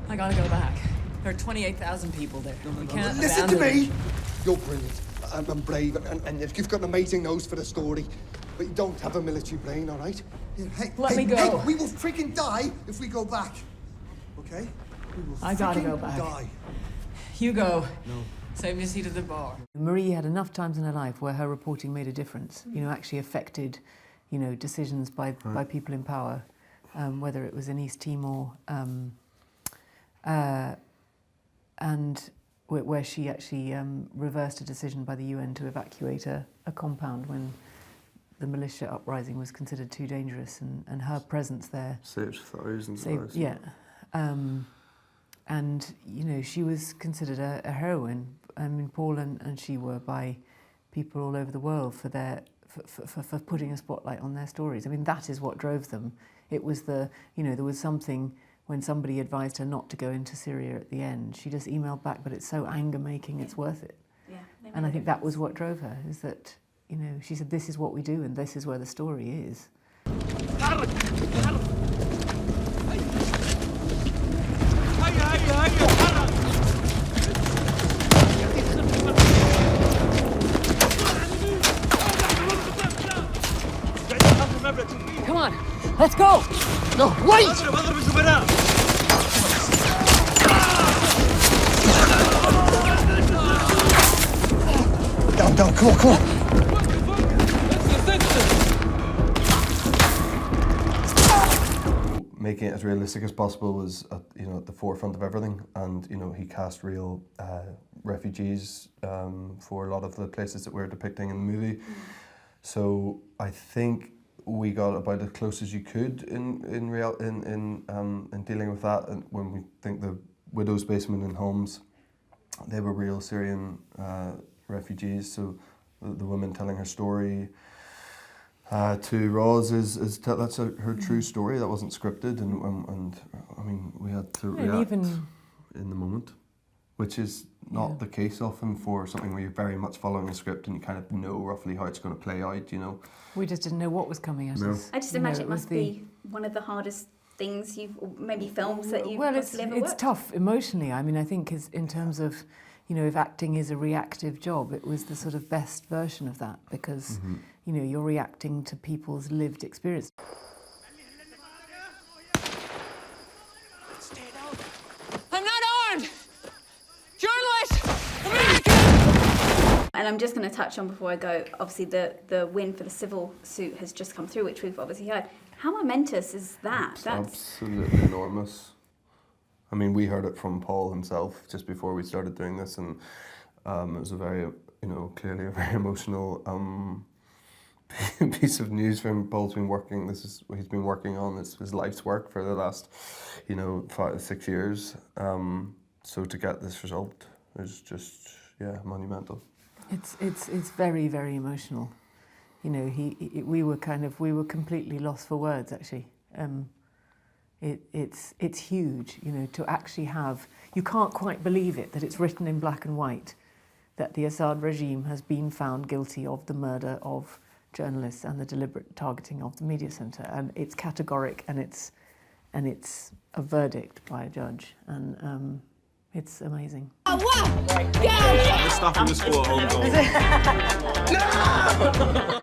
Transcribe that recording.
I gotta go back. There are 28,000 people there. We can't Listen to abandon me! them. You're brilliant and brave, and you've got an amazing nose for the story, but you don't have a military brain, all right? Hey, Let me go. Hey, we will freaking die if we go back, okay? We will I gotta freaking go back. die. You go. No. Save your seat at the bar. Marie had enough times in her life where her reporting made a difference, actually affected, decisions by people in power, whether it was in East Timor, and where she actually reversed a decision by the UN to evacuate a compound when the militia uprising was considered too dangerous, and her presence there saved thousands of lives. Yeah. And, she was considered a heroine. I mean, Paul and she were by people all over the world for putting a spotlight on their stories. I mean, that is what drove them. It was there was something when somebody advised her not to go into Syria at the end. She just emailed back, but it's so anger-making, it's worth it. Yeah, and I think that was what drove her, is that, she said, this is what we do and this is where the story is. Come on, let's go! No, wait! Down, come on. Making it as realistic as possible was at the forefront of everything, and he cast real refugees for a lot of the places that we're depicting in the movie. So I think we got about as close as you could in dealing with that. And when we think the widows' basement in Homs, they were real Syrian refugees. So the woman telling her story to Roz that's her true story. That wasn't scripted, and I mean we had to react in the moment, which is not the case often for something where you're very much following a script and you kind of know roughly how it's going to play out. We just didn't know what was coming at us. I just imagine it must be one of the hardest things maybe films that you've possibly ever it's worked. tough emotionally. I mean, I think in terms of, if acting is a reactive job, it was the sort of best version of that because, you're reacting to people's lived experience. I'm not armed! Journalist! And I'm just going to touch on before I go, obviously the win for the civil suit has just come through, which we've obviously heard. How momentous is that? It's absolutely enormous. I mean, we heard it from Paul himself just before we started doing this, and it was a very, clearly a very emotional piece of news for him. Paul's been working, this is what he's been working on, it's his life's work for the last, 5-6 years. So to get this result is just, monumental. It's very, very emotional. We were completely lost for words, actually. It's huge, to actually have, you can't quite believe it, that it's written in black and white, that the Assad regime has been found guilty of the murder of journalists and the deliberate targeting of the media centre, and it's categoric, and it's a verdict by a judge, and it's amazing. We're stopping the score at home goal.